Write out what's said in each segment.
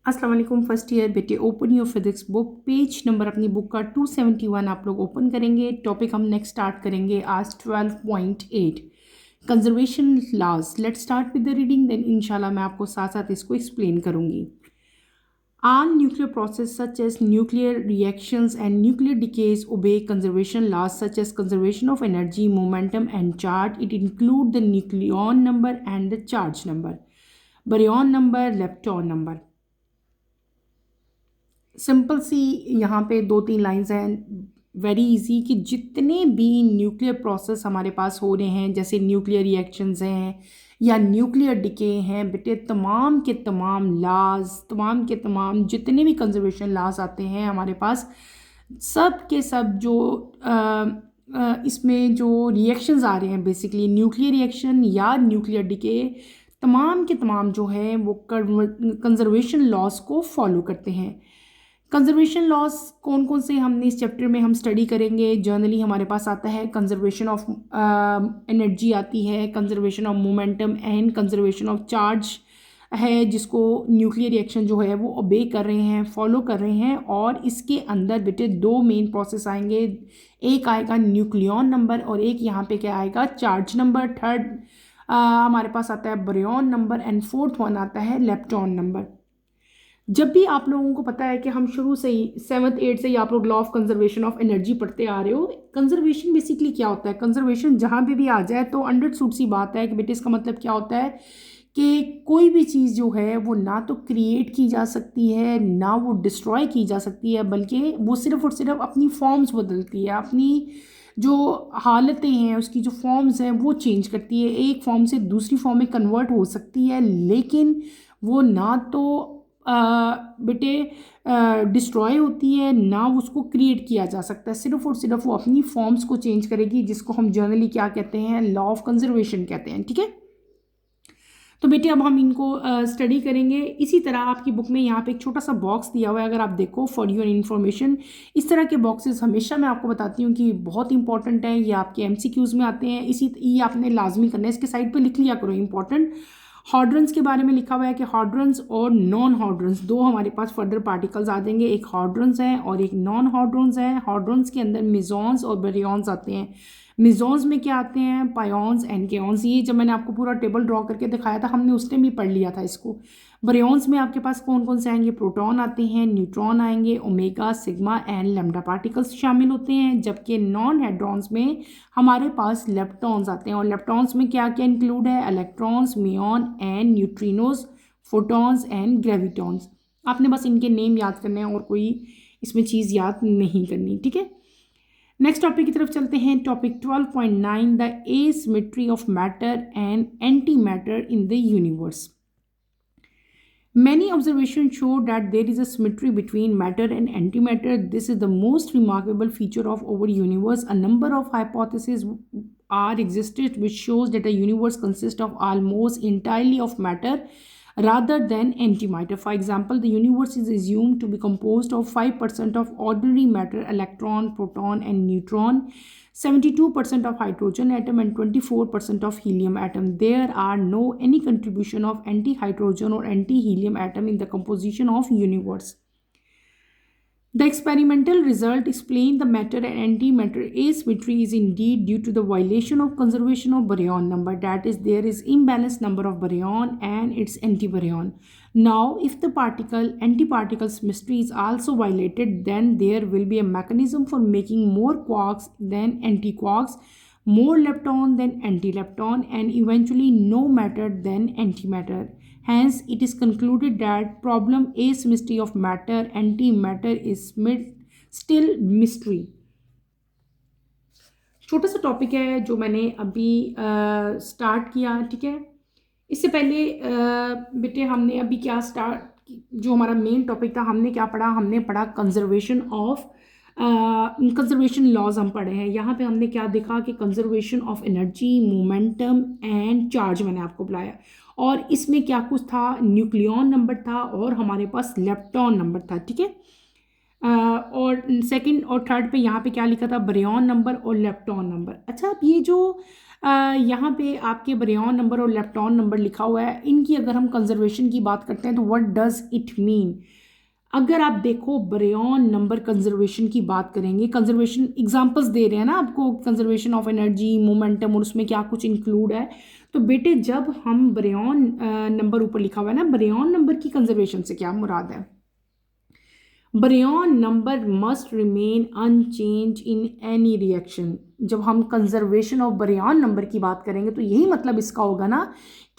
अस्सलाम वालेकुम first year बेटे। Open your physics book, page number अपनी बुक का 271 आप लोग ओपन करेंगे। टॉपिक हम नेक्स्ट स्टार्ट करेंगे आज 12.8 conservation laws. Let's start with the reading, then इंशाल्लाह मैं आपको साथ साथ इसको एक्सप्लेन करूंगी। All nuclear processes such as nuclear reactions and nuclear decays obey conservation laws such as conservation of energy, momentum and charge. It includes the nucleon number and the charge number, baryon number, lepton number. Simple सी यहाँ पे दो तीन lines हैं, very easy, कि जितने भी nuclear process हमारे पास हो रहे हैं, जैसे न्यूक्लियर रिएक्शंस हैं या न्यूक्लियर डिके हैं बेटे, तमाम के तमाम लाज, तमाम के तमाम जितने भी कंजर्वेशन लाज आते हैं हमारे पास, सब के सब जो इसमें जो रिएक्शंस आ रहे हैं, बेसिकली न्यूक्लियर रिएक्शन या न्यूक्लियर डिके, तमाम के तमाम जो है वो कंजर्वेशन लॉज को फॉलो करते हैं। कंजर्वेशन लॉस कौन कौन से हमने इस चैप्टर में हम स्टडी करेंगे। जर्नली हमारे पास आता है कंजर्वेशन ऑफ एनर्जी आती है, conservation of momentum and conservation of charge है, जिसको न्यूक्लियर रिएक्शन जो है वो ओबे कर रहे हैं, फॉलो कर रहे हैं। और इसके अंदर बेटे दो मेन प्रोसेस आएंगे, एक आएगा न्यूक्लियॉन नंबर और एक यहाँ पे क्या आएगा, चार्ज नंबर। थर्ड हमारे पास आता है baryon number and fourth one आता है लेप्टॉन नंबर। जब भी आप लोगों को पता है कि हम शुरू से ही 7th 8th से ही आप लोग law of conservation of energy पढ़ते आ रहे हो। कंजर्वेशन बेसिकली क्या होता है, कंजर्वेशन जहाँ पे भी आ जाए तो अंडरस्टूड सी बात है कि बेटे इसका मतलब क्या होता है कि कोई भी चीज़ जो है वो ना तो क्रिएट की जा सकती है ना वो डिस्ट्रॉय की जा सकती है, बल्कि वो सिर्फ और सिर्फ अपनी फॉर्म्स बदलती है, अपनी जो हालतें हैं उसकी जो फॉर्म्स हैं वो चेंज करती है, एक फॉर्म से दूसरी फॉर्म में कन्वर्ट हो सकती है, लेकिन वो ना तो बेटे डिस्ट्रॉय होती है ना उसको क्रिएट किया जा सकता है, सिर्फ और सिर्फ वो अपनी फॉर्म्स को चेंज करेगी, जिसको हम जर्नली क्या कहते हैं, लॉ ऑफ कंजर्वेशन कहते हैं। ठीक है, तो बेटे अब हम इनको स्टडी करेंगे। इसी तरह आपकी बुक में यहाँ पे एक छोटा सा बॉक्स दिया हुआ है, अगर आप देखो फॉर योर इन्फॉर्मेशन। इस तरह के बॉक्सेस हमेशा मैं आपको बताती हूँ कि बहुत इंपॉर्टेंट है, ये आपके एमसीक्यूज़ में आते हैं, ये आपने लाजमी करना है, इसके साइड पे लिख लिया करो इंपॉर्टेंट। हॉड्रंस के बारे में लिखा हुआ है कि हॉड्रंस और नॉन हॉड्रंस दो हमारे पास फर्दर पार्टिकल्स आ जाएंगे, एक हॉड्रंस है और एक नॉन हॉड्रंस है। हॉड्रंस के अंदर मिजॉन्स और बेरियॉन्स आते हैं। मिजॉन्स में क्या आते हैं, पायोन्स एंड केयॉन्स। ये जब मैंने आपको पूरा टेबल ड्रॉ करके दिखाया था हमने उस टाइम भी पढ़ लिया था इसको। बारियॉन्स में आपके पास कौन कौन से आएंगे, प्रोटॉन आते हैं, न्यूट्रॉन आएंगे, omega, sigma and lambda particles शामिल होते हैं। जबकि नॉन हेड्रॉन्स में हमारे पास लेप्टॉन्स आते हैं, और लेप्टॉन्स में क्या क्या इंक्लूड है, electrons, muon and neutrinos, photons and ग्रेविटॉन्स। आपने बस इनके नेम याद करने हैं और कोई इसमें चीज़ याद नहीं करनी। ठीक है, नेक्स्ट टॉपिक की तरफ चलते हैं। Topic 12.9 the asymmetry of matter and anti matter in the universe. Many observations show that there is a symmetry between matter and antimatter. This is the most remarkable feature of our universe. A number of hypotheses are existed which shows that the universe consists of almost entirely of matter rather than antimatter. For example, the universe is assumed to be composed of 5% of ordinary matter, electron, proton and neutron, 72% of hydrogen atom and 24% of helium atom. There are no any contribution of anti-hydrogen or anti-helium atom in the composition of universe. The experimental result explain the matter and antimatter asymmetry is indeed due to the violation of conservation of baryon number. That is, there is imbalanced number of baryon and its antibaryon. Now, if the antiparticle symmetry is also violated, then there will be a mechanism for making more quarks than antiquarks, more lepton than antilepton, and eventually no matter than antimatter. Hence, it is concluded that problem asymmetry of matter antimatter is still mystery. छोटा सा topic है जो मैंने अभी start किया। ठीक है, इससे पहले बेटे हमने अभी क्या जो हमारा मेन टॉपिक था हमने क्या पढ़ा, हमने पढ़ा कंजर्वेशन ऑफ कंजर्वेशन लॉज हम पढ़े हैं। यहाँ पे हमने क्या देखा कि conservation of energy, momentum and charge मैंने आपको बुलाया, और इसमें क्या कुछ था, न्यूक्लियॉन नंबर था और हमारे पास लेप्टॉन नंबर था। ठीक है, और सेकंड और थर्ड पे यहाँ पे क्या लिखा था, बारियन नंबर और लेप्टॉन नंबर। अच्छा, अब ये जो यहाँ पे आपके बारियन नंबर और लेप्टॉन नंबर लिखा हुआ है। इनकी अगर हम कंजर्वेशन की बात करते हैं तो व्हाट डज इट मीन। अगर आप देखो बारियन नंबर कंजर्वेशन की बात करेंगे, कंजर्वेशन एग्जांपल्स दे रहे हैं ना आपको, कंजर्वेशन ऑफ एनर्जी, मोमेंटम और उसमें क्या कुछ इंक्लूड है। तो बेटे जब हम बारियन नंबर ऊपर लिखा हुआ है ना, बारियन नंबर की कंजर्वेशन से क्या मुराद है। Baryon number must remain unchange in any reaction. जब हम कंजर्वेशन ऑफ बारियन नंबर की बात करेंगे तो यही मतलब इसका होगा ना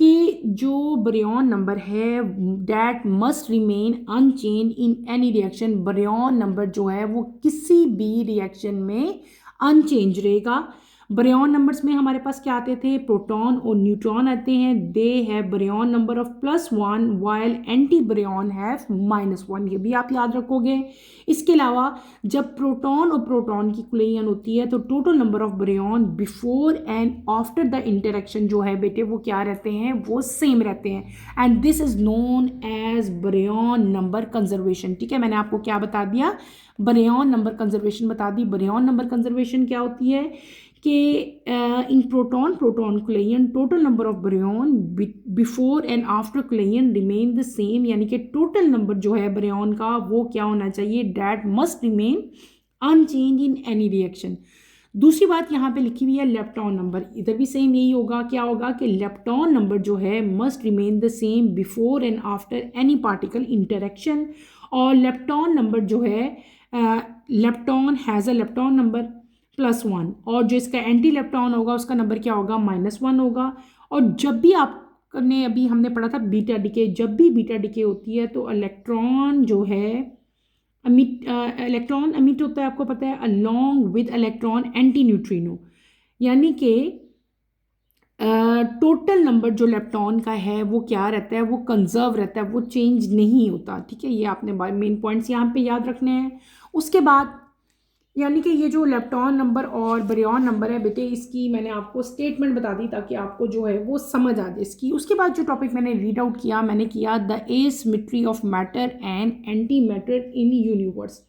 कि जो बारियन नंबर है that must remain unchange in any reaction. Baryon number जो है वो किसी भी रिएक्शन में अनचेंज रहेगा। बारियन नंबर्स में हमारे पास क्या आते थे, प्रोटॉन और न्यूट्रॉन आते हैं। They have baryon number of +1 while anti baryon have -1। ये भी आप याद रखोगे। इसके अलावा जब प्रोटॉन और प्रोटॉन की कोलिजन होती है तो total number of baryon before and after the interaction जो है बेटे वो क्या रहते हैं, वो सेम रहते हैं। And this is known as baryon number conservation. ठीक है, मैंने आपको क्या बता दिया, बारियन नंबर कंजर्वेशन बता दी। बारियन नंबर कंजर्वेशन क्या होती है कि in proton collision total number of baryon before and after collision remain the same, यानी कि टोटल नंबर जो है बारियन का वो क्या होना चाहिए, that must remain unchange in any reaction. दूसरी बात यहाँ पे लिखी हुई है लेप्टॉन नंबर, इधर भी सेम यही होगा। क्या होगा कि लेप्टॉन नंबर जो है must remain the same before and after any particle interaction. और लेप्टॉन नंबर जो है lepton has a lepton number +1 और जो इसका एंटी लेप्टॉन होगा उसका नंबर क्या होगा, -1 होगा। और जब भी आपने अभी हमने पढ़ा था बीटा डिके, जब भी बीटा डिके होती है तो इलेक्ट्रॉन जो है इलेक्ट्रॉन अमिट होता है, आपको पता है, along with electron anti neutrino, यानी कि टोटल नंबर जो लेप्टॉन का है वो क्या रहता है, वो कंजर्व रहता है, वो चेंज नहीं होता। ठीक है, ये आपने मेन पॉइंट्स यहाँ पे याद रखने हैं। उसके बाद यानी कि ये जो लेप्टॉन नंबर और बारियन नंबर है बेटे, इसकी मैंने आपको स्टेटमेंट बता दी ताकि आपको जो है वो समझ आ जाए इसकी। उसके बाद जो टॉपिक मैंने रीड आउट किया, मैंने किया the asymmetry of matter and anti matter in universe.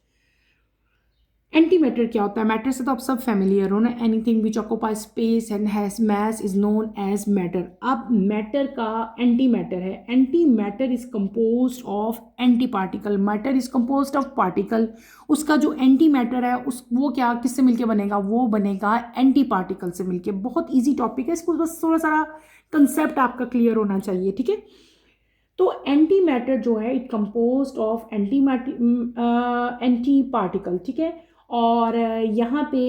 Anti matter क्या होता है, मैटर से तो आप सब फैमिलियर हो ना, anything which occupy space and has mass is known as matter. अब मैटर का एंटी मैटर है, anti matter is composed of anti particle, matter is composed of particle. उसका जो एंटी मैटर है उस वो क्या किससे मिलके बनेगा, वो बनेगा एंटी पार्टिकल से मिलके। बहुत ईजी टॉपिक है, इसको बस थोड़ा सा कंसेप्ट आपका क्लियर होना चाहिए। ठीक है, तो एंटी मैटर जो है it composed of anti particle. ठीक है, और यहाँ पे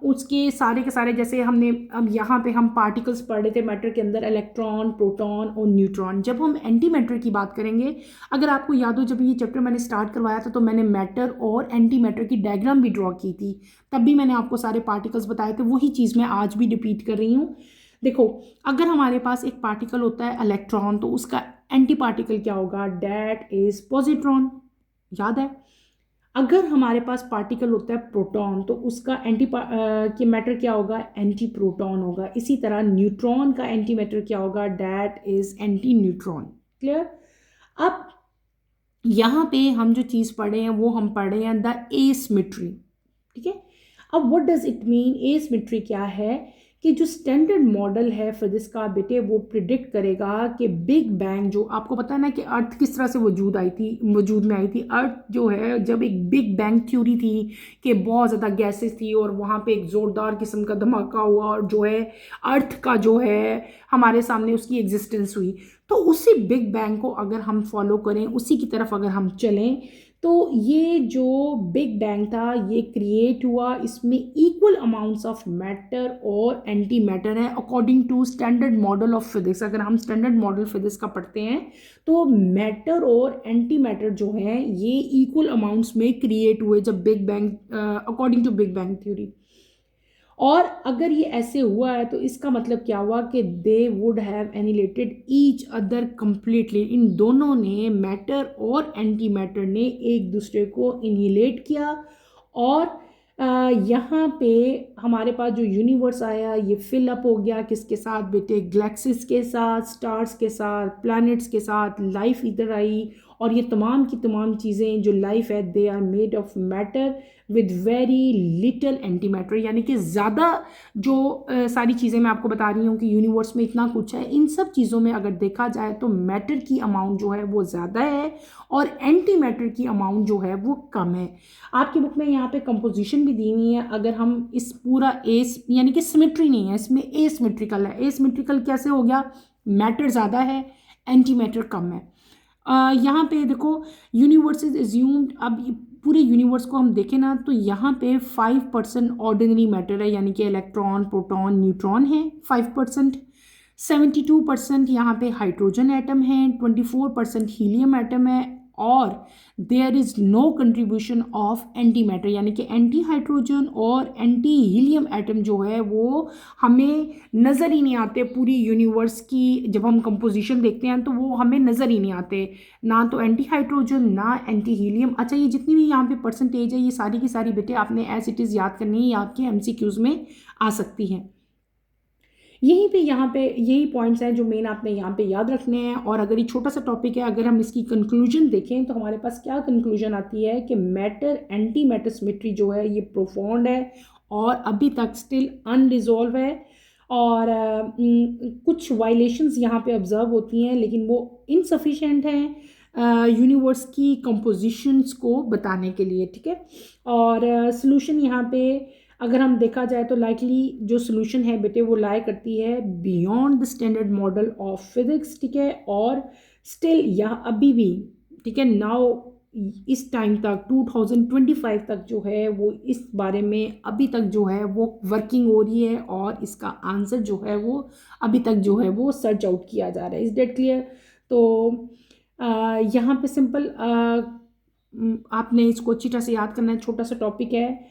उसके सारे के सारे, जैसे हमने अब यहाँ पे हम पार्टिकल्स पढ़ रहे थे मैटर के अंदर, इलेक्ट्रॉन, प्रोटॉन और न्यूट्रॉन। जब हम एंटी मैटर की बात करेंगे, अगर आपको याद हो जब ये चैप्टर मैंने स्टार्ट करवाया था तो मैंने मैटर और एंटी मैटर की डायग्राम भी ड्रॉ की थी, तब भी मैंने आपको सारे पार्टिकल्स बताए थे। वही चीज़ मैं आज भी रिपीट कर रही हूँ। देखो, अगर हमारे पास एक पार्टिकल होता है इलेक्ट्रॉन तो उसका एंटी पार्टिकल क्या होगा, डैट इज पॉजिट्रॉन, याद है। अगर हमारे पास पार्टिकल होता है प्रोटॉन तो उसका एंटी के मैटर क्या होगा, एंटी प्रोटॉन होगा। इसी तरह न्यूट्रॉन का एंटी मैटर क्या होगा, that is anti neutron. Clear. अब यहाँ पे हम जो चीज़ पढ़े हैं वो हम पढ़े हैं द एसिमेट्री। ठीक है, अब what does it mean, asymmetry क्या है कि जो स्टैंडर्ड मॉडल है फिजिक्स का बेटे वो प्रिडिक्ट करेगा कि बिग बैंग, जो आपको पता है ना कि अर्थ किस तरह से वजूद में आई थी। अर्थ जो है जब एक बिग बैंग थ्योरी थी कि बहुत ज़्यादा गैसेस थी और वहाँ पे एक ज़ोरदार किस्म का धमाका हुआ और जो है अर्थ का जो है हमारे सामने उसकी एग्जिस्टेंस हुई। तो उसी बिग बैंग को अगर हम फॉलो करें, उसी की तरफ अगर हम चलें, तो ये जो बिग बैंग था ये क्रिएट हुआ, इसमें इक्वल अमाउंट्स ऑफ मैटर और एंटी मैटर है according to standard model of physics. अगर हम स्टैंडर्ड मॉडल फिजिक्स का पढ़ते हैं तो मैटर और एंटी मैटर जो है ये इक्वल अमाउंट्स में क्रिएट हुए जब big bang, according to big bang theory. और अगर ये ऐसे हुआ है तो इसका मतलब क्या हुआ कि they would have annihilated each other completely. इन दोनों ने, मैटर और एंटी मैटर ने एक दूसरे को इनहिलेट किया। और यहाँ पे हमारे पास जो यूनिवर्स आया ये फिल अप हो गया किसके साथ बेटे, गैलेक्सीज के साथ, स्टार्स के साथ, प्लैनेट्स के साथ। लाइफ इधर आई और ये तमाम की तमाम चीज़ें जो लाइफ है they are made of matter with very little anti matter, यानी कि ज़्यादा जो सारी चीज़ें मैं आपको बता रही हूँ कि यूनिवर्स में इतना कुछ है, इन सब चीज़ों में अगर देखा जाए तो मैटर की अमाउंट जो है वो ज़्यादा है और एंटी मैटर की अमाउंट जो है वो कम है। आपकी बुक में यहाँ पे कंपोजिशन भी दी हुई है। अगर हम इस पूरा एस यानी कि सिमेट्री नहीं है इसमें, एसिमेट्रिकल है। एसिमेट्रिकल कैसे हो गया? मैटर ज़्यादा है, एंटी मैटर कम है। यहाँ पे देखो यूनिवर्स इज एज्यूम्ड, अब पूरे यूनिवर्स को हम देखें ना तो यहाँ पे 5% ऑर्डिनरी मैटर है, यानी कि इलेक्ट्रॉन, प्रोटॉन, न्यूट्रॉन है 5%। 72% यहाँ पे हाइड्रोजन एटम है, 24% हीलियम एटम है और there is no contribution of anti matter, यानी कि एंटी हाइड्रोजन और एंटी हीलियम एटम जो है वो हमें नज़र ही नहीं आते। पूरी यूनिवर्स की जब हम कंपोजिशन देखते हैं तो वो हमें नज़र ही नहीं आते, ना तो एंटी हाइड्रोजन ना एंटी हीलियम। अच्छा, ये जितनी भी यहाँ पे परसेंटेज है ये सारी की सारी बेटे आपने एज इट इज़ याद करनी है, ये आपके MCQs में आ सकती हैं। यहीं पे यहाँ पे यही पॉइंट्स हैं जो मेन आपने यहाँ पे याद रखने हैं। और अगर ये छोटा सा टॉपिक है, अगर हम इसकी कंक्लूजन देखें तो हमारे पास क्या कंक्लूजन आती है कि मैटर एंटी मैटर सिमेट्री जो है ये प्रोफाउंड है और अभी तक स्टिल अनरिजॉल्व है और कुछ वायलेशंस यहाँ पे ऑब्जर्व होती हैं, लेकिन वो इनसफिशेंट हैं यूनिवर्स की कंपोजिशंस को बताने के लिए, ठीक है। और सॉल्यूशन यहाँ पे अगर हम देखा जाए तो लाइकली जो सोल्यूशन है बेटे वो लाई करती है beyond the standard model of physics, ठीक है। और स्टिल यह अभी भी, ठीक है, नाउ इस टाइम तक 2025 तक जो है वो इस बारे में अभी तक जो है वो वर्किंग हो रही है और इसका आंसर जो है वो अभी तक जो है वो सर्च आउट किया जा रहा है। Is that clear? तो यहाँ पे सिंपल आपने इसको अच्छी तरह से याद करना है, छोटा सा टॉपिक है।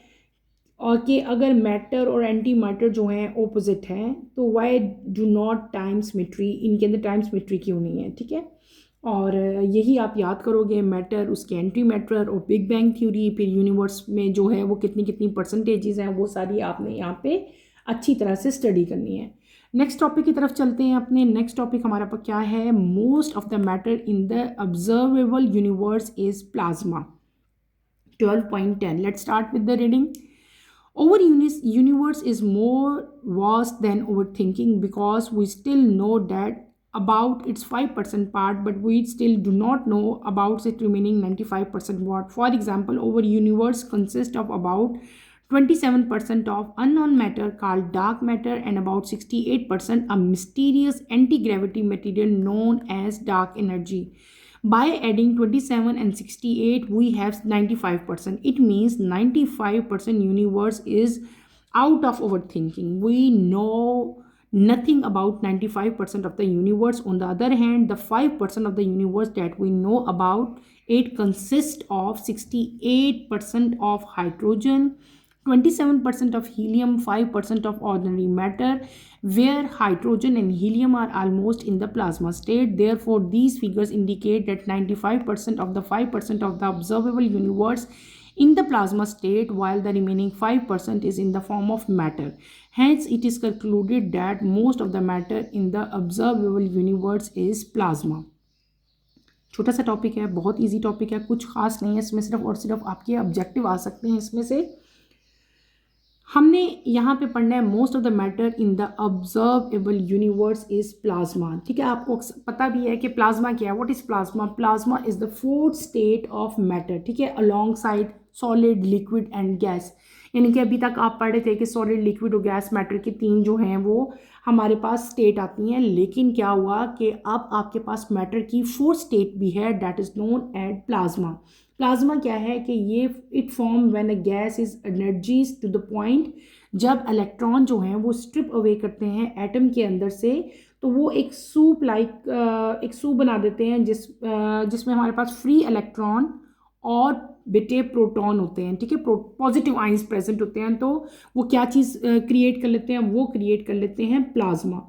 और कि अगर मैटर और एंटी मैटर जो हैं ऑपोजिट हैं तो why do not time symmetry, इनके अंदर टाइम सिमेट्री क्यों नहीं है, ठीक है। और यही आप याद करोगे, मैटर, उसके एंटी मैटर और बिग बैंग थ्योरी, फिर यूनिवर्स में जो है वो कितनी कितनी परसेंटेजेस हैं, वो सारी आपने यहाँ पे अच्छी तरह से स्टडी करनी है। नेक्स्ट टॉपिक की तरफ चलते हैं अपने। नेक्स्ट टॉपिक हमारा पर क्या है? Most of the matter in the observable universe is plasma. 12.10 let's start with the reading. Our universe is more vast than overthinking because we still know that about its 5% part, but we still do not know about its remaining 95% what. For example, our universe consists of about 27% of unknown matter called dark matter and about 68% a mysterious anti-gravity material known as dark energy. By adding 27 and 68, we have 95%. It means 95% universe is out of our thinking. We know nothing about 95% of the universe. On the other hand, the 5% of the universe that we know about, it consists of 68% of hydrogen, 27% of helium, 5% of ordinary matter, where hydrogen and helium are almost in the plasma state. Therefore, these figures indicate that 95% of the 5% of the observable universe in the plasma state, while the remaining 5% is in the form of matter. Hence, it is concluded that most of the matter in the observable universe is plasma. छोटा सा topic है, बहुत easy topic है, कुछ खास नहीं है इसमें, सिर्फ और सिर्फ आपके ऑब्जेक्टिव आ सकते हैं इसमें से। हमने यहाँ पे पढ़ना है most of the matter in the observable universe is plasma, ठीक है। आपको पता भी है कि प्लाज्मा क्या है। What is plasma? Plasma is the fourth state of matter, ठीक है, along side solid, liquid and gas. यानी कि अभी तक आप पढ़ रहे थे कि सॉलिड, लिक्विड और गैस मैटर की तीन जो हैं वो हमारे पास स्टेट आती हैं, लेकिन क्या हुआ कि अब आपके पास मैटर की फोर्थ स्टेट भी है, that is known as plasma. Plasma क्या है कि ये it form when a gas is energised to the point, जब इलेक्ट्रॉन जो हैं वो स्ट्रिप अवे करते हैं एटम के अंदर से, तो वो एक सूप लाइक एक सूप बना देते हैं जिसमें हमारे पास फ्री इलेक्ट्रॉन और बेटे प्रोटॉन होते हैं, ठीक है, पॉजिटिव आइंस प्रेजेंट होते हैं। तो वो क्या चीज़ क्रिएट कर लेते हैं? वो क्रिएट कर लेते हैं प्लाज्मा।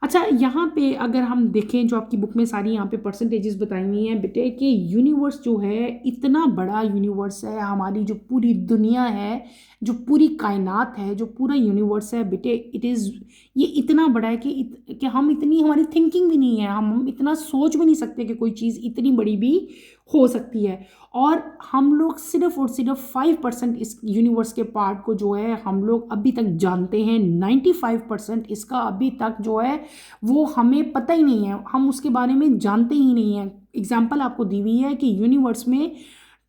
अच्छा, यहाँ पे अगर हम देखें, जो आपकी बुक में सारी यहाँ पे परसेंटेजेस बताई हुई हैं बेटे, कि यूनिवर्स जो है इतना बड़ा यूनिवर्स है, हमारी जो पूरी दुनिया है, जो पूरी कायनात है, जो पूरा यूनिवर्स है बेटे, ये इतना बड़ा है कि हम इतनी, हमारी थिंकिंग भी नहीं है, हम इतना सोच भी नहीं सकते कि कोई चीज़ इतनी बड़ी भी हो सकती है। और हम लोग सिर्फ और सिर्फ 5% इस यूनिवर्स के पार्ट को जो है हम लोग अभी तक जानते हैं। 95% इसका अभी तक जो है वो हमें पता ही नहीं है, हम उसके बारे में जानते ही नहीं हैं। एग्जाम्पल आपको दी हुई है कि यूनिवर्स में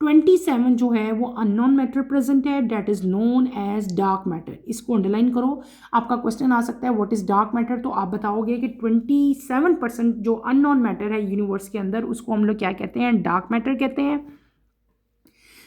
27 जो है वो अननोन मैटर प्रेजेंट है, that is known as dark matter. इसको अंडरलाइन करो, आपका क्वेश्चन आ सकता है व्हाट इज डार्क मैटर, तो आप बताओगे कि 27% जो अननोन मैटर है यूनिवर्स के अंदर, उसको हम लोग क्या कहते हैं, डार्क मैटर कहते हैं।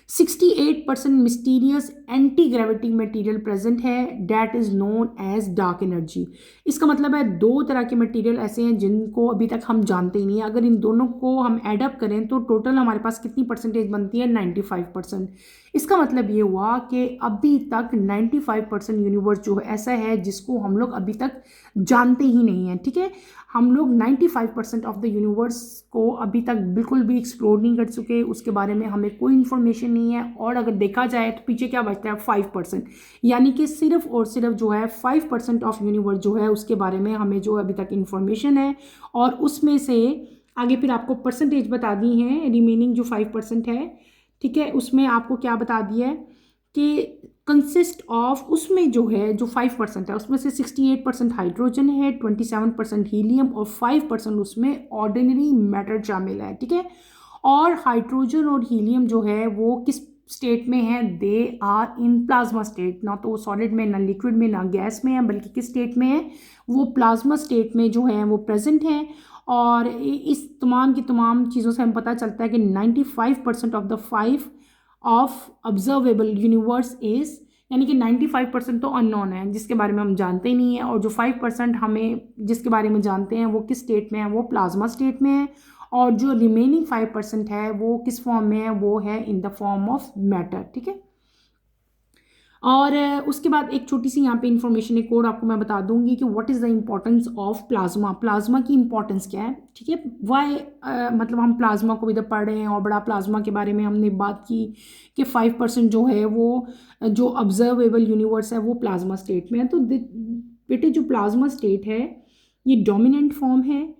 68% mysterious anti gravity material present है, that is known as dark energy. इसका मतलब है दो तरह के मटेरियल ऐसे हैं जिनको अभी तक हम जानते ही नहीं है। अगर इन दोनों को हम एडअप करें तो टोटल हमारे पास कितनी परसेंटेज बनती है, 95%। इसका मतलब ये हुआ कि अभी तक 95% यूनिवर्स जो ऐसा है जिसको हम लोग अभी तक जानते ही नहीं हैं। ठीक है, हम लोग 95% ऑफ द यूनिवर्स को अभी तक बिल्कुल भी एक्सप्लोर नहीं कर चुके, उसके बारे में हमें कोई इन्फॉर्मेशन नहीं है। और अगर देखा जाए तो पीछे क्या बचता है, 5%। यानी कि सिर्फ और सिर्फ जो है 5% ऑफ यूनिवर्स जो है उसके बारे में हमें जो अभी तक इन्फॉर्मेशन है। और उसमें से आगे फिर आपको परसेंटेज बता दी है, रिमेनिंग जो 5% है, ठीक है, उसमें आपको क्या बता दिया है कि कंसिस्ट ऑफ, उसमें जो है जो 5% है उसमें से 68% हाइड्रोजन है, 27% हीलियम और 5% उसमें ऑर्डिनरी मैटर शामिल है। ठीक है, और हाइड्रोजन और हीलियम जो है वो किस स्टेट में है, they are in plasma state. ना तो सॉलिड में, ना लिक्विड में, ना गैस में है, बल्कि किस स्टेट में है, वो प्लाज्मा स्टेट में जो है वो प्रेजेंट है। और इस तमाम की तमाम चीज़ों से हम पता चलता है कि 95% of the 5 of observable universe is, यानी कि 95% तो अननोन है जिसके बारे में हम जानते ही नहीं है, और जो 5% हमें जिसके बारे में जानते हैं वो किस स्टेट में है, वो प्लाज्मा स्टेट में है। और जो रिमेनिंग 5% है वो किस फॉर्म में है, वो है in the form of matter. ठीक है, और उसके बाद एक छोटी सी यहाँ पे इंफॉर्मेशन एक और आपको मैं बता दूंगी कि what is the importance of plasma. Plasma की इंपॉर्टेंस क्या है, ठीक है, वाई, मतलब हम प्लाज्मा को इधर पढ़ रहे हैं और बड़ा प्लाज्मा के बारे में हमने बात की कि 5% जो है वो जो ऑब्जर्वेबल यूनिवर्स है वो प्लाज्मा स्टेट में है। तो बेटे जो प्लाज्मा स्टेट है ये डोमिनेंट फॉर्म है,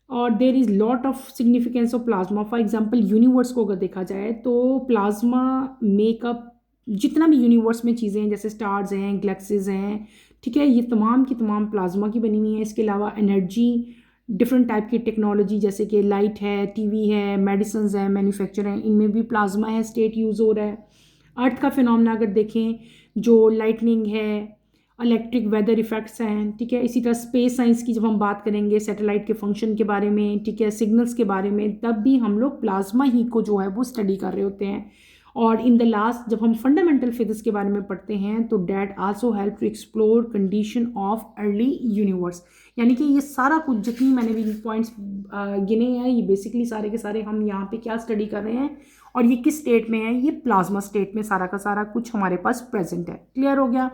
और there is lot of significance of plasma. For example universe को अगर देखा जाए तो प्लाज्मा मेकअप, जितना भी यूनिवर्स में चीज़ें हैं जैसे स्टार्स हैं, गैलेक्सीज हैं, ठीक है, ये तमाम की तमाम प्लाज्मा की बनी हुई है। इसके अलावा एनर्जी, डिफरेंट टाइप की टेक्नोलॉजी जैसे कि लाइट है, टीवी है, मेडिसिन है, मैन्युफैक्चर है, इनमें भी प्लाज्मा है, स्टेट यूज़ हो रहा है। अर्थ का फिनोमेना अगर देखें, जो लाइटनिंग है, इलेक्ट्रिक वेदर इफेक्ट्स हैं, ठीक है, इसी तरह स्पेस साइंस की जब हम बात करेंगे सैटेलाइट के फंक्शन के बारे में, ठीक है, सिग्नल्स के बारे में, तब भी हम लोग प्लाज्मा ही को जो है वो स्टडी कर रहे होते हैं। और इन द लास्ट जब हम फंडामेंटल फिजिक्स के बारे में पढ़ते हैं तो that also help to explore condition of early universe. यानी कि ये सारा कुछ जितनी मैंने भी पॉइंट्स गिने हैं, ये बेसिकली सारे के सारे हम यहाँ पे क्या स्टडी कर रहे हैं, और ये किस स्टेट में है, ये प्लाज्मा स्टेट में सारा का सारा कुछ हमारे पास प्रेजेंट है। क्लियर हो गया।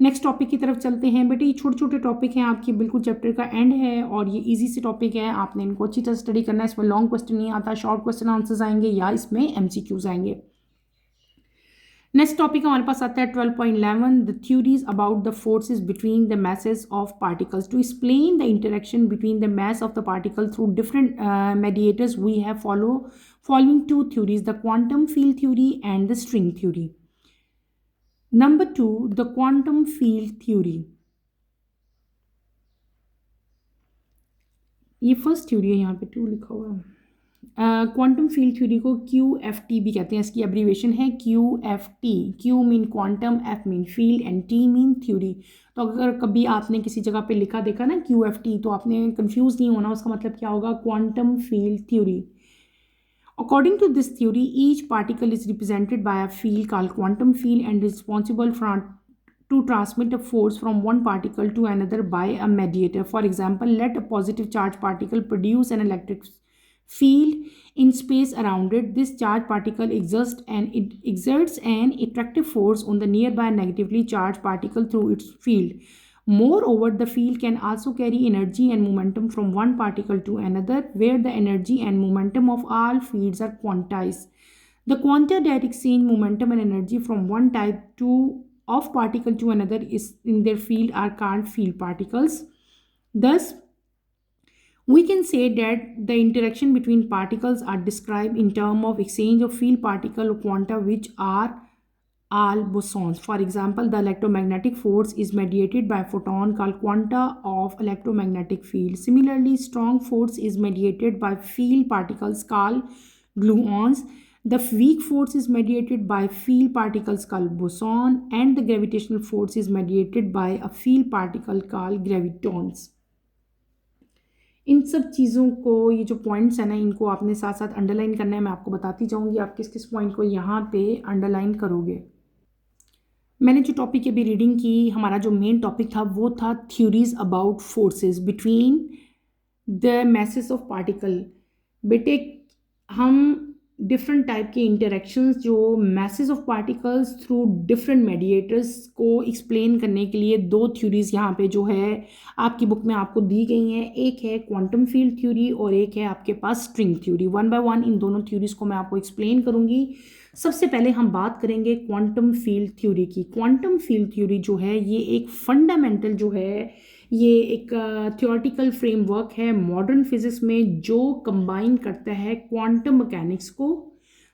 नेक्स्ट टॉपिक की तरफ चलते हैं बेटे। ये छोटे छोटे टॉपिक हैं, आपकी बिल्कुल चैप्टर का एंड है, और ये इजी से टॉपिक है, आपने इनको अच्छी तरह स्टडी करना है। इसमें लॉन्ग क्वेश्चन नहीं आता, शॉर्ट क्वेश्चन आंसर्स आएंगे या इसमें MCQs आएंगे। नेक्स्ट टॉपिक हमारे पास आता है 12.11, the theories about the forces between the masses of particles. To explain the interaction between the mass of the particle through different mediators we have following two theories, the quantum field theory and the string theory. Number 2, the quantum field theory. ये first theory है, यहाँ पे 2 लिखा हुआ है। Quantum field theory को QFT भी कहते हैं, इसकी एब्रीवेशन है QFT। Q mean quantum, F mean field and T mean theory. तो अगर कभी आपने किसी जगह पे लिखा देखा ना QFT, तो आपने कंफ्यूज नहीं होना, उसका मतलब क्या होगा, quantum field theory. According to this theory, each particle is represented by a field called quantum field and is responsible to transmit a force from one particle to another by a mediator. For example, let a positive charged particle produce an electric field in space around it. This charged particle exerts an attractive force on the nearby negatively charged particle through its field. Moreover, the field can also carry energy and momentum from one particle to another, where the energy and momentum of all fields are quantized. The quanta that exchange momentum and energy from one type to of particle to another is in their field are called field particles. Thus, we can say that the interaction between particles are described in terms of exchange of field particle quanta, which are all bosons. For example, the electromagnetic force is mediated by photon called quanta of electromagnetic field. Similarly, strong force is mediated by field particles called gluons. The weak force is mediated by field particles called boson, and the gravitational force is mediated by a field particle called gravitons. इन सब चीज़ों को, ये जो points हैं ना, इनको आपने साथ साथ अंडरलाइन करना है। मैं आपको बताती जाऊँगी आप किस किस पॉइंट को यहाँ पे अंडरलाइन करोगे। मैंने जो टॉपिक अभी रीडिंग की, हमारा जो मेन टॉपिक था वो था theories about forces between the messes of particle. बेटे, हम डिफरेंट टाइप के इंटरेक्शंस जो message of particles through different mediators को एक्सप्लेन करने के लिए दो थ्योरीज यहाँ पे जो है आपकी बुक में आपको दी गई हैं। एक है क्वांटम फील्ड थ्योरी और एक है आपके पास string theory. One by one इन दोनों थ्योरीज को मैं आपको एक्सप्लेन करूँगी। सबसे पहले हम बात करेंगे क्वांटम फील्ड थ्योरी की। क्वांटम फील्ड थ्योरी जो है ये एक फंडामेंटल जो है, ये एक थ्योरेटिकल फ्रेमवर्क है मॉडर्न फिजिक्स में जो कंबाइन करता है क्वांटम मैकेनिक्स को,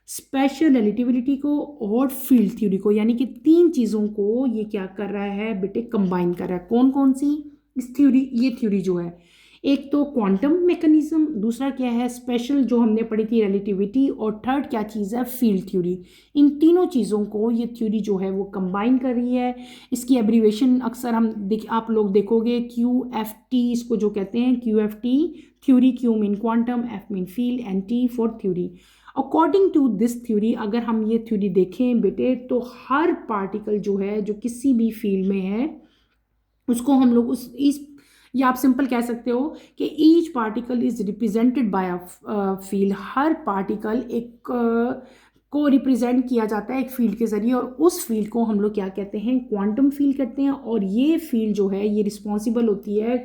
स्पेशल रिलेटिविटी को और फील्ड थ्योरी को। यानी कि तीन चीज़ों को ये क्या कर रहा है बेटे, कंबाइन कर रहा है। कौन कौन सी इस थ्योरी, ये थ्योरी जो है, एक तो क्वांटम मैकेनिज्म, दूसरा क्या है स्पेशल जो हमने पढ़ी थी रिलेटिविटी, और थर्ड क्या चीज़ है फील्ड थ्योरी। इन तीनों चीज़ों को ये थ्योरी जो है वो कंबाइन कर रही है। इसकी एब्रीवेशन अक्सर आप लोग देखोगे QFT इसको जो कहते हैं, QFT theory. Q mean quantum, F mean field and T for theory. According to this theory, अगर हम ये थ्योरी देखें बेटे, तो हर पार्टिकल जो है जो किसी भी फील्ड में है उसको हम लोग या आप सिंपल कह सकते हो कि each particle is represented by a field. Her particle एक को रिप्रेजेंट किया जाता है एक फील्ड के जरिए, और उस फील्ड को हम लोग क्या कहते हैं, क्वांटम फील्ड कहते हैं। और ये फील्ड जो है ये रिस्पॉन्सिबल होती है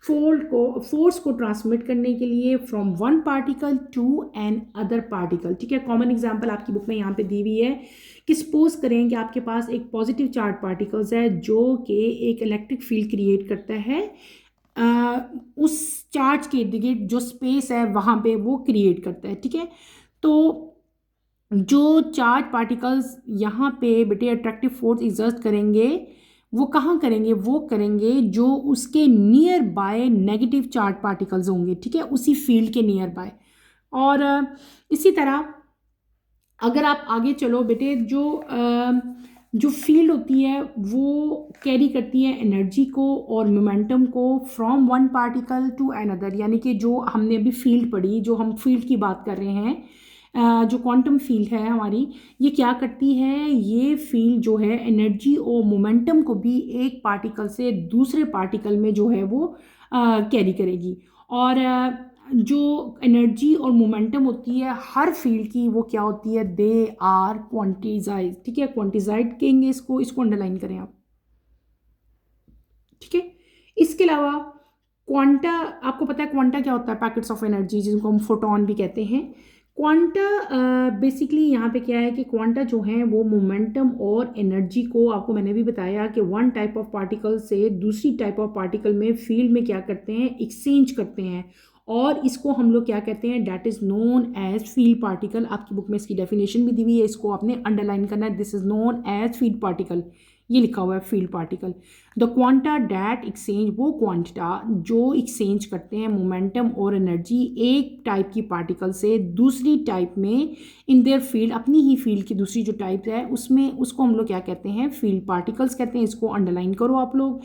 फोर्स को ट्रांसमिट करने के लिए from one particle to another particle. ठीक है, कॉमन एग्जांपल आपकी बुक में यहाँ पे दी हुई है कि सपोज करें कि आपके पास एक पॉजिटिव चार्ज पार्टिकल्स है जो कि एक इलेक्ट्रिक फील्ड क्रिएट करता है उस चार्ज के इर्द गिर्द जो स्पेस है वहाँ पे वो क्रिएट करता है। ठीक है, तो जो चार्ज पार्टिकल्स यहाँ पे बेटे अट्रैक्टिव फोर्स एग्जर्ट करेंगे वो कहाँ करेंगे, वो करेंगे जो उसके near by negative charge particles होंगे। ठीक है, उसी फील्ड के नियर बाय। और इसी तरह अगर आप आगे चलो बेटे, जो फील्ड होती है वो कैरी करती है एनर्जी को और मोमेंटम को from one particle to another. यानी कि जो हमने अभी फील्ड पढ़ी, जो हम फील्ड की बात कर रहे हैं, जो क्वांटम फील्ड है हमारी, ये क्या करती है, ये फील्ड जो है एनर्जी और मोमेंटम को भी एक पार्टिकल से दूसरे पार्टिकल में जो है वो कैरी करेगी। और जो एनर्जी और मोमेंटम होती है हर फील्ड की, वो क्या होती है, दे आर क्वांटिजाइज। ठीक है, क्वांटिजाइड कहेंगे इसको अंडरलाइन करें आप। ठीक है, इसके अलावा क्वांटा, आपको पता है क्वांटा क्या होता है, पैकेट्स ऑफ एनर्जी जिनको हम फोटोन भी कहते हैं। क्वांटा बेसिकली यहाँ पे क्या है कि क्वांटा जो है वो मोमेंटम और एनर्जी को, आपको मैंने भी बताया कि वन टाइप ऑफ पार्टिकल से दूसरी टाइप ऑफ पार्टिकल में फील्ड में क्या करते हैं, एक्सचेंज करते हैं। और इसको हम लोग क्या कहते हैं, that is known as field particle. आपकी बुक में इसकी डेफिनेशन भी दी हुई है, इसको आपने अंडरलाइन करना है। This is known as field particle, ये लिखा हुआ है field particle. The quanta that exchange, वो क्वांटा जो एक्सचेंज करते हैं मोमेंटम और एनर्जी एक टाइप की पार्टिकल से दूसरी टाइप में इन देयर फील्ड, अपनी ही फील्ड की दूसरी जो टाइप है उसमें, उसको हम लोग क्या कहते हैं, फील्ड पार्टिकल्स कहते हैं। इसको अंडरलाइन करो आप लोग।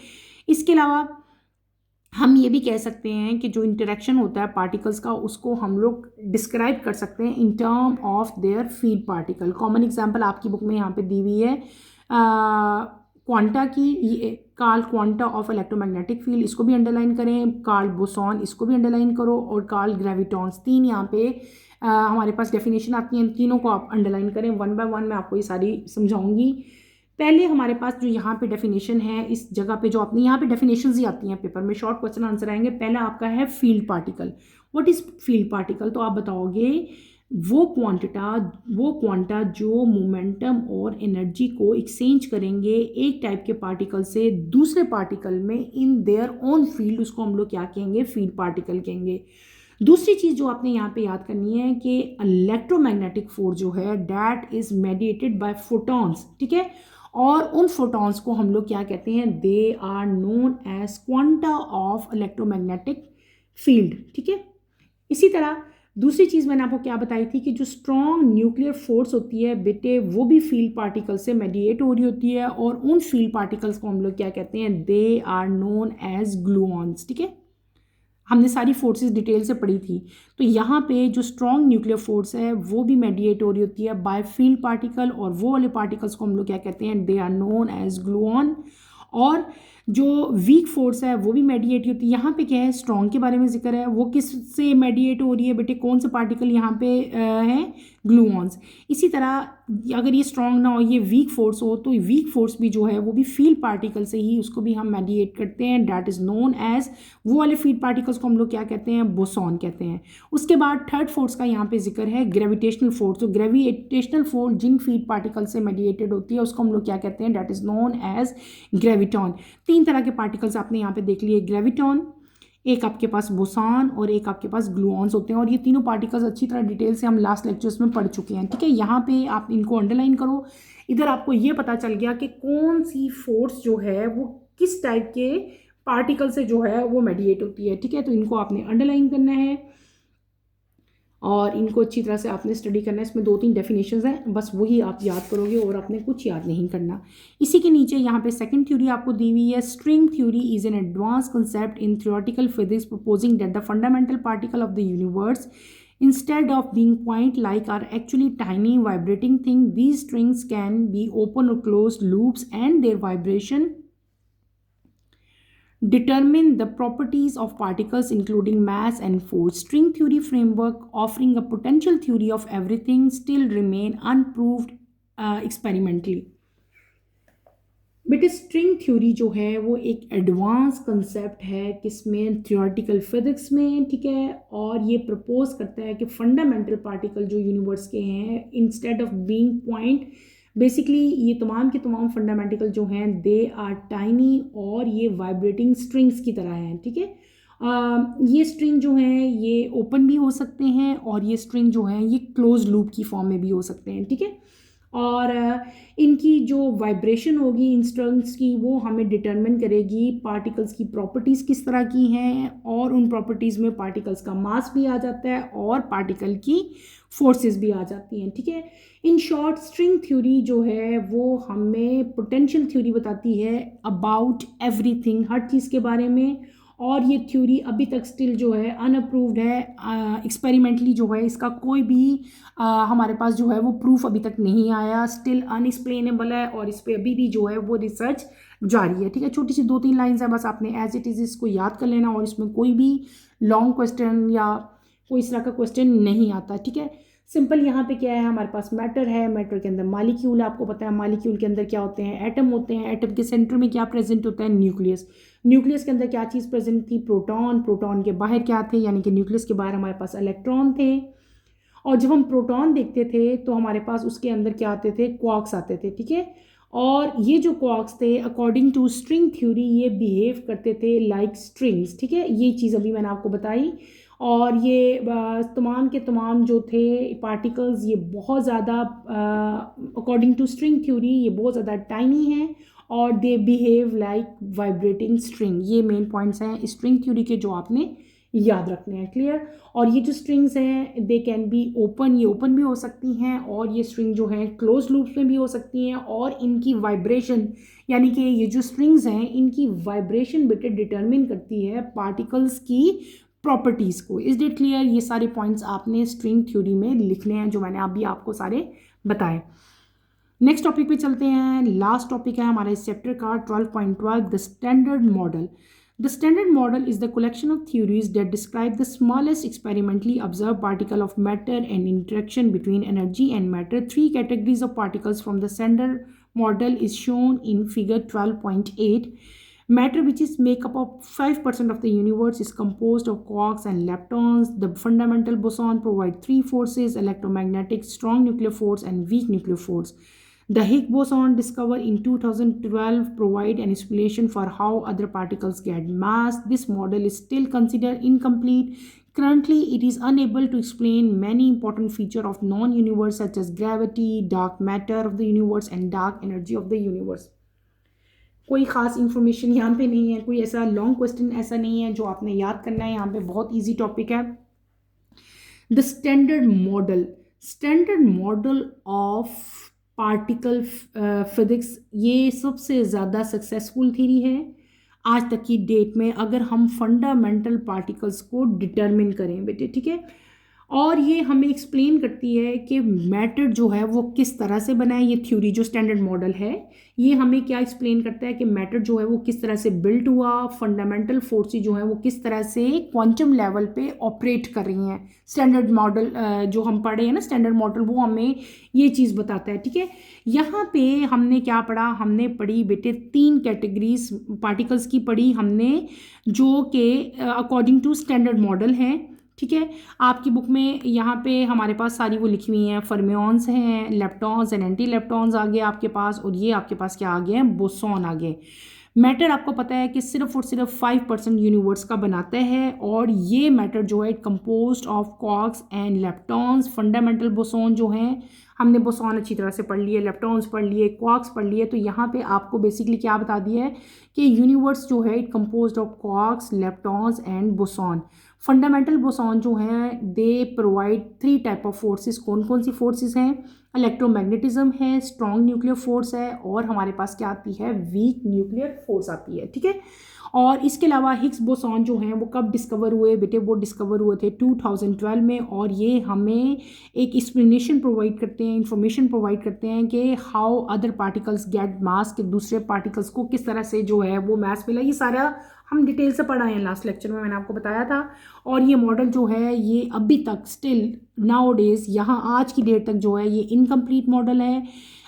इसके अलावा हम ये भी कह सकते हैं कि जो इंटरेक्शन होता है पार्टिकल्स का, उसको हम लोग डिस्क्राइब कर सकते हैं in term of their field particle. Common example आपकी बुक में यहाँ पे दी हुई है क्वांटा की, ये called quanta of electromagnetic field, इसको भी अंडरलाइन करें। कार्ल बोसॉन, इसको भी अंडरलाइन करो। और कार्ल ग्रेविटॉन्स, तीन यहाँ पे हमारे पास डेफिनेशन आती हैं, तीनों को आप अंडरलाइन करें। वन बाय वन मैं आपको ये सारी समझाऊंगी। पहले हमारे पास जो यहाँ पे डेफिनेशन है, इस जगह पे जो आपने यहाँ पे डेफिनेशंस ही आती हैं पेपर में, शॉर्ट क्वेश्चन आंसर आएंगे। पहला आपका है field particle. What is field particle? तो आप बताओगे वो क्वांटा जो मोमेंटम और एनर्जी को एक्सचेंज करेंगे एक टाइप के पार्टिकल से दूसरे पार्टिकल में इन देयर ओन फील्ड, उसको हम लोग क्या कहेंगे? फील्ड पार्टिकल कहेंगे। दूसरी चीज़ जो आपने यहाँ पे याद करनी है कि इलेक्ट्रोमैग्नेटिक फोर्स जो है that is mediated bye photons, ठीक है। और उन फोटॉन्स को हम लोग क्या कहते हैं? They are known as quanta of electromagnetic field, ठीक है। इसी तरह दूसरी चीज़ मैंने आपको क्या बताई थी कि जो स्ट्रॉन्ग न्यूक्लियर फोर्स होती है बेटे, वो भी फील्ड पार्टिकल से मेडिएट हो रही होती है, और उन फील्ड पार्टिकल्स को हम लोग क्या कहते हैं? They are known as gluons, ठीक है। हमने सारी फोर्सेस डिटेल से पढ़ी थी। तो यहाँ पे जो स्ट्रॉन्ग न्यूक्लियर फोर्स है वो भी मेडिएट हो रही होती है बाय फील्ड पार्टिकल, और वो वाले पार्टिकल्स को हम लोग क्या कहते हैं? They are known as gluon. और जो वीक फोर्स है वो भी मेडिएट होती है। यहाँ पे क्या है? स्ट्रॉन्ग के बारे में जिक्र है, वो किस से मेडिएट हो रही है बेटे? कौन से पार्टिकल यहाँ पे हैं? ग्लूऑन्स। इसी तरह अगर ये स्ट्रॉन्ग ना हो, ये वीक फोर्स हो, तो वीक फोर्स भी जो है वो भी फील्ड पार्टिकल से ही उसको भी हम मेडिएट करते हैं, दैट इज नोन एज, वो वाले फील्ड पार्टिकल्स को हम लोग क्या कहते हैं? बोसॉन कहते हैं। उसके बाद थर्ड फोर्स का यहाँ पे जिक्र है ग्रेविटेशनल फोर्स। तो ग्रेविटेशनल फोर्स जिन फील्ड पार्टिकल से मेडिएटेड होती है उसको हम लोग क्या कहते हैं? That is known as graviton. तीन तरह के पार्टिकल्स आपने यहाँ पे देख लिए, ग्रेविटॉन, एक आपके पास बोसॉन और एक आपके पास ग्लूऑन्स होते हैं। और ये तीनों पार्टिकल्स अच्छी तरह डिटेल से हम लास्ट लेक्चर्स में पढ़ चुके हैं, ठीक है। यहाँ पे आप इनको अंडरलाइन करो। इधर आपको ये पता चल गया कि कौन सी फोर्स जो है वो किस टाइप के पार्टिकल से जो है वो मेडिएट होती है, ठीक है। तो इनको आपने अंडरलाइन करना है और इनको अच्छी तरह से आपने स्टडी करना है। इसमें 2-3 डेफिनेशंस हैं, बस वही आप याद करोगे और आपने कुछ याद नहीं करना। इसी के नीचे यहाँ पे सेकंड थ्योरी आपको दी हुई है, string theory is an advance concept in theoretical physics proposing that the fundamental particle of the universe instead of being point like are actually tiny vibrating thing. These strings can be open or closed loops and their vibration determine the properties of particles including mass and force. String theory framework offering a potential theory of everything still remain unproved experimentally. बेटे string theory जो है वो एक advance concept है किसमें? Theoretical physics में, ठीक है। और ये प्रपोज करता है कि फंडामेंटल पार्टिकल जो यूनिवर्स के हैं instead of being point, basically ये तमाम के तमाम फंडामेंटल जो हैं दे आर टाइनी और ये वाइब्रेटिंग स्ट्रिंग्स की तरह हैं, ठीक है। ये स्ट्रिंग जो हैं ये ओपन भी हो सकते हैं और ये स्ट्रिंग जो हैं ये क्लोज लूप की फॉर्म में भी हो सकते हैं, ठीक है। और इनकी जो वाइब्रेशन होगी इन स्ट्रिंग्स की वो हमें डिटरमिन करेगी पार्टिकल्स की प्रॉपर्टीज़ किस तरह की हैं, और उन प्रॉपर्टीज़ में पार्टिकल्स का मास भी आ जाता है और पार्टिकल की फोर्सेस भी आ जाती हैं, ठीक है। इन शॉर्ट स्ट्रिंग थ्योरी जो है वो हमें पोटेंशियल थ्योरी बताती है अबाउट एवरीथिंग, हर चीज़ के बारे में। और ये थ्योरी अभी तक स्टिल जो है अनअप्रूव्ड है, एक्सपेरिमेंटली जो है इसका कोई भी हमारे पास जो है वो प्रूफ अभी तक नहीं आया, स्टिल अनएक्सप्लेनेबल है और इस पर अभी भी जो है वो रिसर्च जारी है, ठीक है। छोटी सी 2-3 लाइन्स है, बस आपने एज इट इज़ इसको याद कर लेना और इसमें कोई भी लॉन्ग क्वेश्चन या कोई इस तरह का क्वेश्चन नहीं आता, ठीक है। सिंपल यहाँ पे क्या है, हमारे पास मैटर है, मैटर के अंदर मालिक्यूल, आपको पता है मालिक्यूल के अंदर क्या होते हैं? एटम होते हैं। एटम के सेंटर में क्या प्रेजेंट होता है? न्यूक्लियस। न्यूक्लियस के अंदर क्या चीज़ प्रेजेंट थी? प्रोटॉन। प्रोटॉन के बाहर क्या थे? यानी कि न्यूक्लियस के बाहर हमारे पास इलेक्ट्रॉन थे। और जब हम प्रोटॉन देखते थे तो हमारे पास उसके अंदर क्या आते थे? क्वार्क्स आते थे, ठीक है। और ये जो क्वार्क्स थे अकॉर्डिंग टू स्ट्रिंग थ्योरी ये बिहेव करते थे लाइक स्ट्रिंग्स, ठीक है। ये चीज़ अभी मैंने आपको बताई। और ये तमाम के तमाम जो थे पार्टिकल्स ये बहुत ज़्यादा अकॉर्डिंग टू स्ट्रिंग थ्योरी ये बहुत ज़्यादा टाइनी हैं और they behave like vibrating string. ये मेन पॉइंट्स हैं स्ट्रिंग थ्योरी के जो आपने याद रखने हैं, क्लियर। और ये जो स्ट्रिंग्स हैं दे कैन बी ओपन, ये ओपन भी हो सकती हैं, और ये स्ट्रिंग जो हैं क्लोज लूप्स में भी हो सकती हैं। और इनकी वाइब्रेशन यानी कि ये जो स्ट्रिंग्स हैं इनकी वाइब्रेशन बेटे डिटरमिन करती है पार्टिकल्स की प्रॉपर्टीज़ को। Is it clear? ये सारे पॉइंट्स आपने स्ट्रिंग थ्योरी में लिखने हैं जो मैंने अभी आपको सारे बताए। नेक्स्ट टॉपिक पे चलते हैं। लास्ट टॉपिक है हमारा इस चैप्टर का 12.12 the standard model. The standard model is the collection of theories that describe the smallest experimentally observed particle of matter and interaction between energy and matter. 3 categories of particles from the standard model is shown in figure 12.8. Matter, which is make up of 5% of the universe, is composed of quarks and leptons. The fundamental boson provide three forces: electromagnetic, strong nuclear force, and weak nuclear force. The Higgs boson discovered in 2012 provide an explanation for how other particles get mass. This model is still considered incomplete. Currently, it is unable to explain many important features of non-universe such as gravity, dark matter of the universe, and dark energy of the universe. कोई ख़ास information यहाँ पे नहीं है, कोई ऐसा long question ऐसा नहीं है जो आपने याद करना है। यहाँ पे बहुत इजी टॉपिक है। The standard model of particle physics, ये सबसे ज़्यादा सक्सेसफुल थ्योरी है आज तक की डेट में, अगर हम फंडामेंटल पार्टिकल्स को डिटरमिन करें बेटे, ठीक है। और ये हमें एक्सप्लेन करती है कि मैटर जो है वो किस तरह से बना है। ये थ्योरी जो स्टैंडर्ड मॉडल है ये हमें क्या एक्सप्लेन करता है कि मैटर जो है वो किस तरह से बिल्ट हुआ, फंडामेंटल फोर्सेस जो है वो किस तरह से क्वांटम लेवल पे ऑपरेट कर रही हैं। स्टैंडर्ड मॉडल जो हम पढ़े हैं ना, स्टैंडर्ड मॉडल, वो हमें ये चीज़ बताता है, ठीक है। यहाँ पे हमने क्या पढ़ा, हमने पढ़ी बेटे 3 कैटेगरीज पार्टिकल्स की पढ़ी हमने, जो कि अकॉर्डिंग टू स्टैंडर्ड मॉडल है, ठीक है। आपकी बुक में यहाँ पे हमारे पास सारी वो लिखी हुई हैं। फर्मियंस हैं, लेप्टॉन्स एंड एंटी लेप्टॉन्स आ गए आपके पास, और ये आपके पास क्या आ गए हैं, बोसॉन आ गए। मैटर आपको पता है कि सिर्फ और सिर्फ 5% यूनिवर्स का बनाता है, और ये मैटर जो है composed of quarks and leptons. Fundamental boson जो हैं, हमने बोसॉन अच्छी तरह से पढ़ लिए, लेप्टॉन्स पढ़ लिए, क्वार्क्स पढ़ लिए। तो यहाँ पे आपको बेसिकली क्या बता दिया है कि यूनिवर्स जो है it composed of quarks, leptons and boson. Fundamental boson जो हैं they provide 3 type of forces. कौन कौन सी फोर्सेस हैं? इलेक्ट्रोमैग्नेटिज्म है, स्ट्रॉन्ग न्यूक्लियर फोर्स है, और हमारे पास क्या आती है, वीक न्यूक्लियर फोर्स आती है, ठीक है। और इसके अलावा हिग्स बोसॉन जो हैं वो कब डिस्कवर हुए बेटे, वो डिस्कवर हुए थे 2012 में, और ये हमें एक एक्सप्लेनेशन प्रोवाइड करते हैं, इंफॉर्मेशन प्रोवाइड करते हैं कि हाउ अदर पार्टिकल्स गेट मास, के दूसरे पार्टिकल्स को किस तरह से जो है वो मास मिला। ये सारा हम डिटेल से पढ़ा है लास्ट लेक्चर में, मैंने आपको बताया था। और ये मॉडल जो है ये अभी तक स्टिल नाउ डेज, यहाँ आज की डेट तक जो है ये इनकम्प्लीट मॉडल है,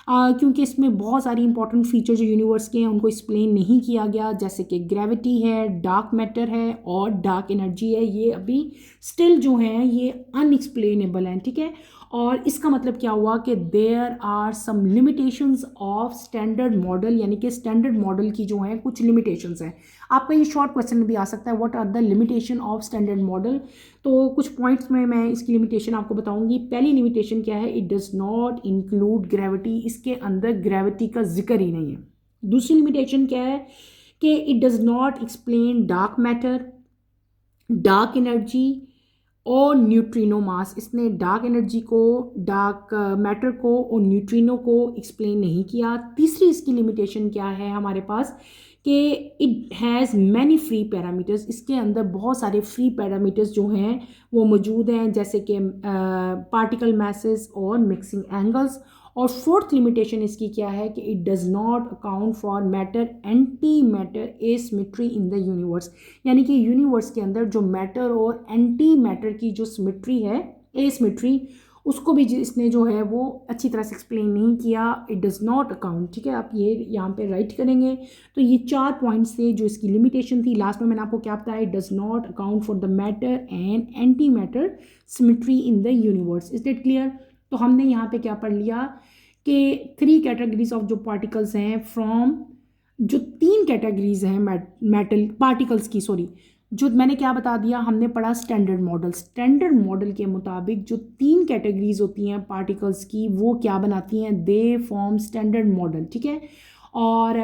क्योंकि इसमें बहुत सारी इंपॉर्टेंट फीचर जो यूनिवर्स के हैं उनको एक्सप्लेन नहीं किया गया, जैसे कि ग्रेविटी है, डार्क मैटर है और डार्क एनर्जी है। ये अभी स्टिल जो हैं ये अनएक्सप्लेनेबल हैं, ठीक है। और इसका मतलब क्या हुआ कि there are some limitations of standard model, यानी कि स्टैंडर्ड मॉडल की जो हैं कुछ लिमिटेशंस हैं। आपका ये शॉर्ट क्वेश्चन भी आ सकता है, what are the limitation of standard model. तो कुछ पॉइंट्स में मैं इसकी लिमिटेशन आपको बताऊंगी। पहली लिमिटेशन क्या है, it does not include gravity, इसके अंदर ग्रेविटी का जिक्र ही नहीं है। दूसरी लिमिटेशन क्या है कि it does not explain dark matter, dark energy और न्यूट्रिनो मास। इसने डार्क एनर्जी को, डार्क मैटर को और न्यूट्रिनो को एक्सप्लेन नहीं किया। तीसरी इसकी लिमिटेशन क्या है हमारे पास कि it has many free parameters, इसके अंदर बहुत सारे फ्री पैरामीटर्स जो हैं वो मौजूद हैं, जैसे कि पार्टिकल मैसेस और मिक्सिंग एंगल्स। और फोर्थ लिमिटेशन इसकी क्या है कि it does not account for matter anti matter asymmetry in the universe, यानी कि यूनिवर्स के अंदर जो मैटर और एंटी मैटर की जो सिमेट्री है, एसिमेट्री, उसको भी इसने जो है वो अच्छी तरह से एक्सप्लेन नहीं किया। इट डज़ नॉट अकाउंट, ठीक है, आप ये यहाँ पे राइट करेंगे। तो ये 4 पॉइंट्स थे जो इसकी लिमिटेशन थी। लास्ट में मैंने आपको क्या बताया, it does not account for the matter and anti matter symmetry in the universe. Is that clear? तो हमने यहाँ पे क्या पढ़ लिया कि 3 कैटेगरीज ऑफ जो पार्टिकल्स हैं फ्रॉम, जो 3 कैटेगरीज हैं मेटल पार्टिकल्स की, सॉरी, जो मैंने क्या बता दिया, हमने पढ़ा स्टैंडर्ड मॉडल। स्टैंडर्ड मॉडल के मुताबिक जो 3 कैटेगरीज होती हैं पार्टिकल्स की, वो क्या बनाती हैं, दे फॉर्म स्टैंडर्ड मॉडल, ठीक है। और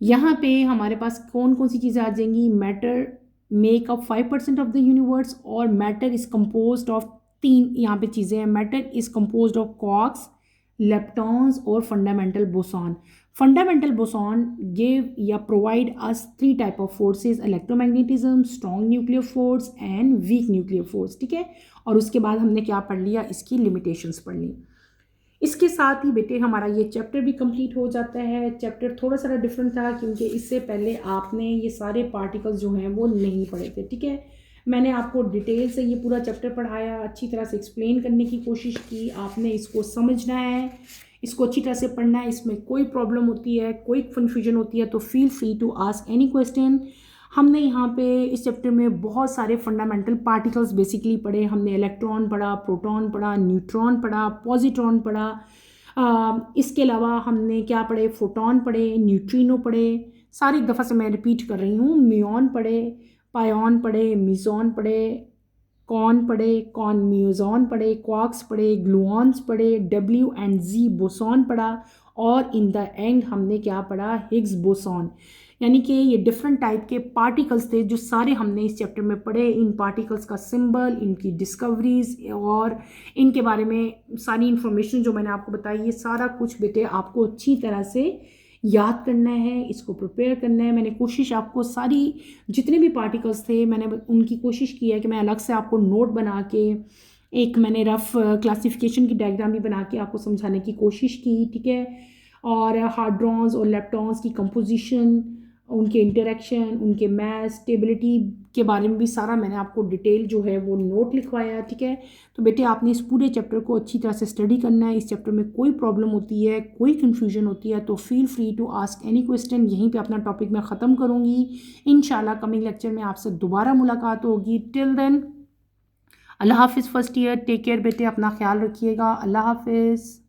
यहाँ पे हमारे पास कौन कौन सी चीज़ें आ जाएंगी, matter make up 5% of the universe, और मैटर इज़ कम्पोज्ड ऑफ 3 यहाँ पे चीज़ें हैं, matter is composed of quarks, leptons और fundamental boson. Fundamental boson give या provide us 3 type of forces, electromagnetism, strong nuclear force and weak nuclear force, ठीक है। और उसके बाद हमने क्या पढ़ लिया, इसकी लिमिटेशंस पढ़ ली। इसके साथ ही बेटे हमारा ये चैप्टर भी कंप्लीट हो जाता है। चैप्टर थोड़ा सा डिफरेंट था क्योंकि इससे पहले आपने ये सारे पार्टिकल्स जो हैं वो नहीं पढ़े थे, ठीक है। मैंने आपको डिटेल से ये पूरा चैप्टर पढ़ाया, अच्छी तरह से एक्सप्लेन करने की कोशिश की। आपने इसको समझना है, इसको अच्छी तरह से पढ़ना है। इसमें कोई प्रॉब्लम होती है, कोई कन्फ्यूजन होती है तो feel free to ask any question. हमने यहाँ पे इस चैप्टर में बहुत सारे फंडामेंटल पार्टिकल्स बेसिकली पढ़े। हमने इलेक्ट्रॉन पढ़ा, प्रोटॉन पढ़ा, न्यूट्रॉन पढ़ा, पॉजिट्रॉन पढ़ा। इसके अलावा हमने क्या पढ़े, फोटॉन पढ़े, न्यूट्रिनो पढ़े। सारी एक दफ़ा से मैं रिपीट कर रही हूँ। म्यूऑन पढ़े, पायोन पढ़े, मिजॉन पढ़े, कॉन पढ़े, कॉन म्यूजॉन पढ़े, क्वार्क्स पढ़े, ग्लूऑन्स पढ़े, डब्ल्यू एंड जी बोसॉन पढ़ा, और इन द एंड हमने क्या पढ़ा, हिग्स बोसॉन। यानी कि ये डिफरेंट टाइप के पार्टिकल्स थे जो सारे हमने इस चैप्टर में पढ़े। इन पार्टिकल्स का सिंबल, इनकी डिस्कवरीज और इनके बारे में सारी इंफॉर्मेशन जो मैंने आपको बताई, ये सारा कुछ बेटे आपको अच्छी तरह से याद करना है, इसको प्रिपेयर करना है। मैंने कोशिश आपको सारी जितने भी पार्टिकल्स थे मैंने उनकी कोशिश की है कि मैं अलग से आपको नोट बना के एक मैंने रफ क्लासिफिकेशन की डायग्राम भी बना के आपको समझाने की कोशिश की, ठीक है। और हार्ड्रॉन्स और लेप्टॉन्स की कंपोजिशन, उनके इंटरेक्शन, उनके मास, स्टेबिलिटी के बारे में भी सारा मैंने आपको डिटेल जो है वो नोट लिखवाया, ठीक है। तो बेटे आपने इस पूरे चैप्टर को अच्छी तरह से स्टडी करना है। इस चैप्टर में कोई प्रॉब्लम होती है, कोई कन्फ्यूजन होती है तो feel free to ask any question. यहीं पे अपना टॉपिक मैं ख़त्म करूँगी। इंशाल्लाह कमिंग लेक्चर में आपसे दोबारा मुलाकात होगी। टिल देन अल्लाह हाफिज़ फर्स्ट ईयर, टेक केयर बेटे, अपना ख्याल रखिएगा। अल्लाह हाफिज़।